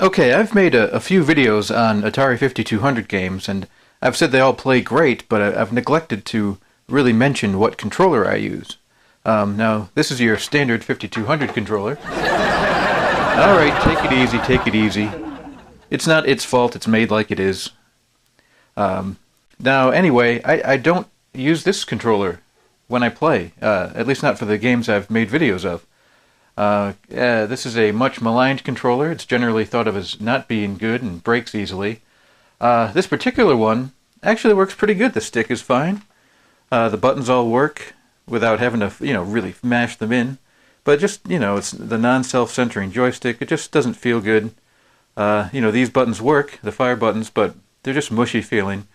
Okay, I've made a few videos on Atari 5200 games, and I've said they all play great, but I've neglected to really mention what controller I use. Now, this is your standard 5200 controller. Alright, take it easy, take it easy. It's not its fault, it's made like it is. Now, anyway, I don't use this controller when I play, at least not for the games I've made videos of. This is a much maligned controller. It's generally thought of as not being good and breaks easily. This particular one actually works pretty good. The stick is fine. The buttons all work without having to, really mash them in. But just, it's the non-self-centering joystick. It just doesn't feel good. These buttons work, the fire buttons, but they're just mushy feeling.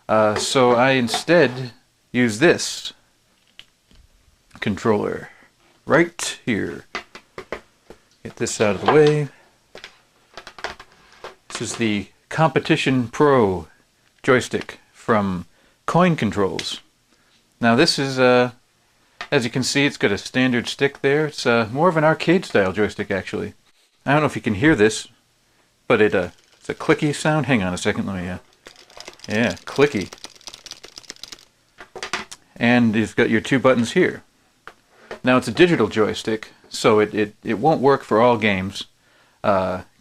So I instead use this controller right here. Get this out of the way. This is the Competition Pro Joystick from Coin Controls. Now this is, as you can see, it's got a standard stick there. It's more of an arcade-style joystick, actually. I don't know if you can hear this, but it's a clicky sound. Hang on a second, let me, yeah, clicky. And you've got your two buttons here. Now it's a digital joystick, so it won't work for all games.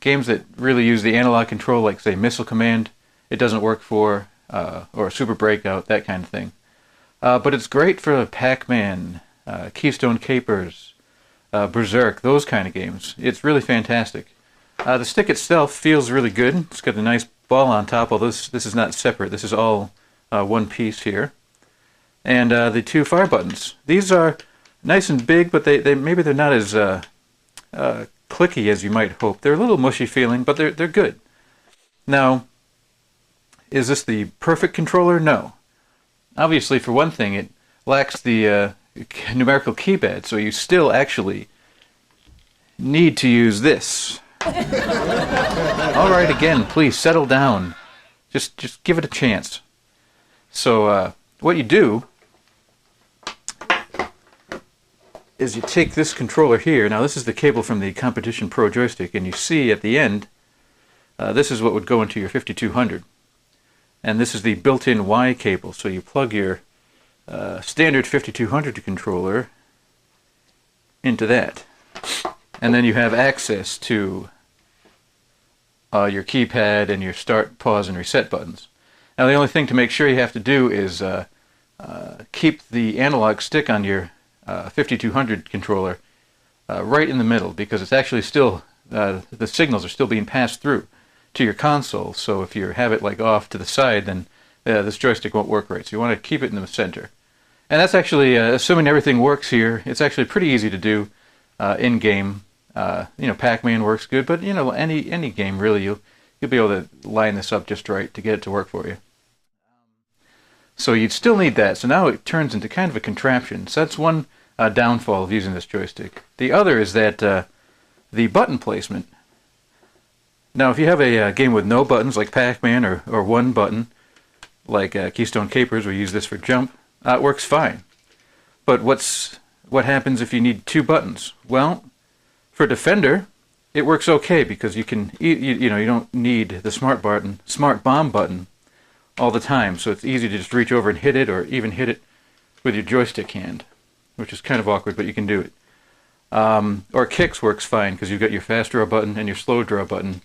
Games that really use the analog control, like say Missile Command, it doesn't work for, or Super Breakout, that kind of thing. But it's great for Pac-Man, Keystone Capers, Berserk, those kind of games. It's really fantastic. The stick itself feels really good. It's got a nice ball on top, although this is not separate. This is all one piece here. And the two fire buttons. These are nice and big, but maybe they're not as clicky as you might hope. They're a little mushy feeling, but they're good. Now, is this the perfect controller? No. Obviously, for one thing, it lacks the numerical keypad, so you still actually need to use this. All right, again, please settle down. Just give it a chance. So what you do is you take this controller here. Now this is the cable from the Competition Pro Joystick, and you see at the end, this is what would go into your 5200. And this is the built-in Y cable, so you plug your standard 5200 controller into that. And then you have access to your keypad and your start, pause, and reset buttons. Now the only thing to make sure you have to do is keep the analog stick on your 5200 controller right in the middle, because it's actually still, the signals are still being passed through to your console. So if you have it like off to the side, then this joystick won't work right. So you want to keep it in the center. And that's actually, assuming everything works here, it's actually pretty easy to do in-game. Pac-Man works good, but any game really, you'll be able to line this up just right to get it to work for you. So you'd still need that. So now it turns into kind of a contraption. So that's one downfall of using this joystick. The other is that the button placement. Now if you have a game with no buttons like Pac-Man, or one button like Keystone Capers, we use this for jump, it works fine. But what happens if you need two buttons? Well, for Defender, it works okay, because you can you don't need the smart bomb button all the time, so it's easy to just reach over and hit it, or even hit it with your joystick hand, which is kind of awkward, but you can do it. Or Kicks works fine, because you've got your fast draw button and your slow draw button.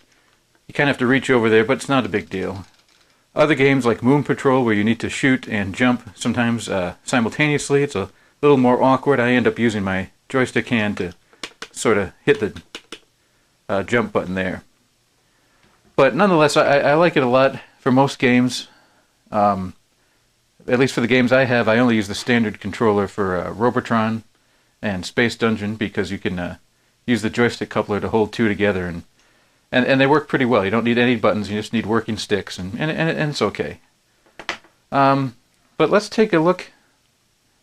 You kind of have to reach over there, but it's not a big deal. Other games like Moon Patrol, where you need to shoot and jump sometimes simultaneously, it's a little more awkward. I end up using my joystick hand to sort of hit the jump button there. But nonetheless, I like it a lot for most games. At least for the games I have, I only use the standard controller for Robotron and Space Dungeon, because you can use the joystick coupler to hold two together, and they work pretty well. You don't need any buttons, you just need working sticks, and it's okay. But let's take a look,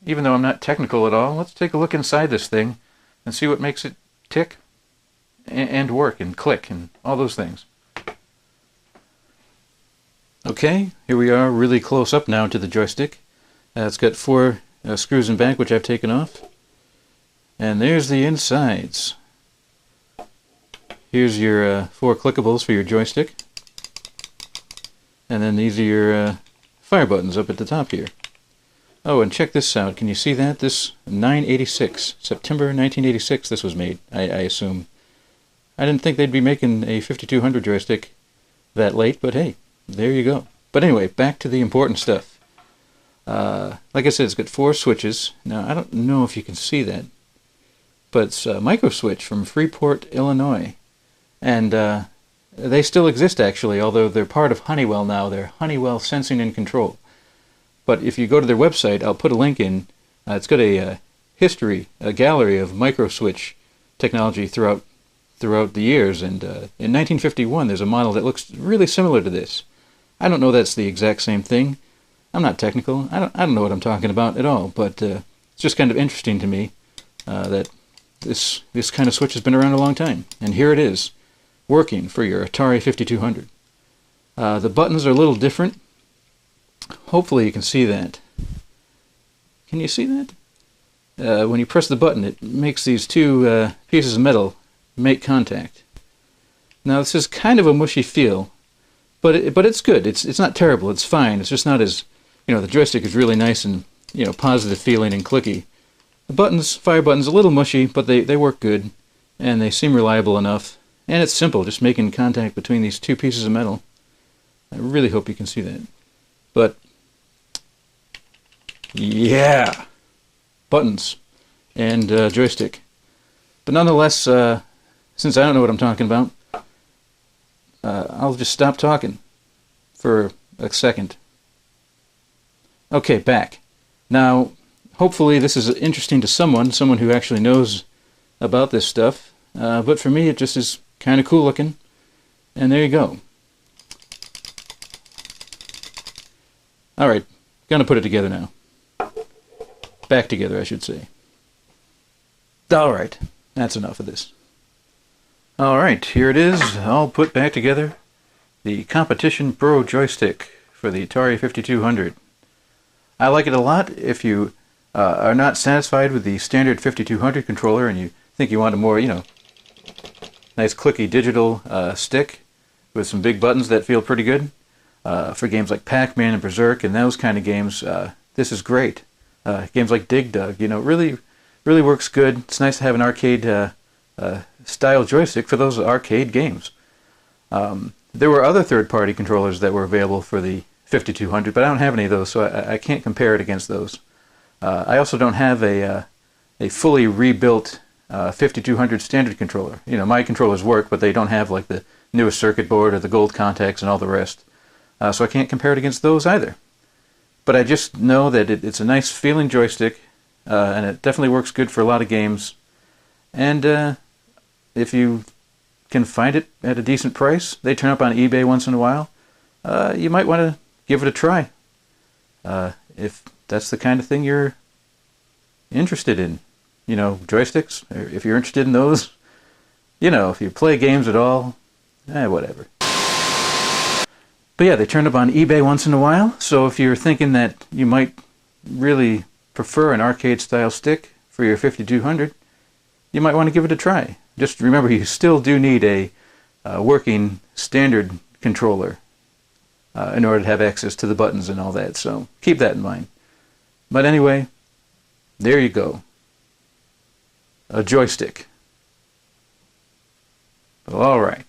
even though I'm not technical at all, let's take a look inside this thing and see what makes it tick and work and click and all those things. Okay, here we are really close up now to the joystick. It's got four screws in back, which I've taken off. And there's the insides. Here's your 4 clickables for your joystick. And then these are your fire buttons up at the top here. Oh, and check this out. Can you see that? This 986, September 1986 this was made, I assume. I didn't think they'd be making a 5200 joystick that late, but hey, there you go. But anyway, back to the important stuff. Like I said, it's got 4 switches. Now, I don't know if you can see that, but it's a micro switch from Freeport, Illinois. And they still exist, actually, although they're part of Honeywell now. They're Honeywell Sensing and Control. But if you go to their website, I'll put a link in. It's got a history, a gallery of micro switch technology throughout the years. And in 1951, there's a model that looks really similar to this. I don't know that's the exact same thing. I'm not technical. I don't know what I'm talking about at all. But it's just kind of interesting to me that this kind of switch has been around a long time. And here it is, working for your Atari 5200. The buttons are a little different. Hopefully you can see that. Can you see that? When you press the button, it makes these 2 pieces of metal make contact. Now this is kind of a mushy feel, but it's good. It's not terrible. It's fine. It's just not as, the joystick is really nice and, positive feeling and clicky. The buttons, fire buttons, a little mushy, but they work good, and they seem reliable enough. And it's simple, just making contact between these 2 pieces of metal. I really hope you can see that. But, yeah, buttons and joystick. But nonetheless, since I don't know what I'm talking about, I'll just stop talking for a second. Okay, back. Now, hopefully this is interesting to someone who actually knows about this stuff. But for me, it just is kind of cool looking. And there you go. Alright, gonna put it together now. Back together, I should say. Alright, that's enough of this. Alright, here it is, all put back together. The Competition Pro Joystick for the Atari 5200. I like it a lot. If you are not satisfied with the standard 5200 controller and you think you want a more, nice clicky digital stick with some big buttons that feel pretty good, for games like Pac-Man and Berserk and those kind of games, this is great. Games like Dig Dug, really works good. It's nice to have an arcade style joystick for those arcade games. There were other third-party controllers that were available for the 5200, but I don't have any of those, so I can't compare it against those. I also don't have a fully rebuilt 5200 standard controller. My controllers work, but they don't have like the newest circuit board or the gold contacts and all the rest. So I can't compare it against those either. But I just know that it's a nice feeling joystick, and it definitely works good for a lot of games. And if you can find it at a decent price, they turn up on eBay once in a while, you might want to give it a try. If that's the kind of thing you're interested in. Joysticks, if you're interested in those, if you play games at all, whatever. But yeah, they turn up on eBay once in a while, so if you're thinking that you might really prefer an arcade-style stick for your 5200, you might want to give it a try. Just remember, you still do need a working standard controller in order to have access to the buttons and all that, so keep that in mind. But anyway, there you go. A joystick. All right.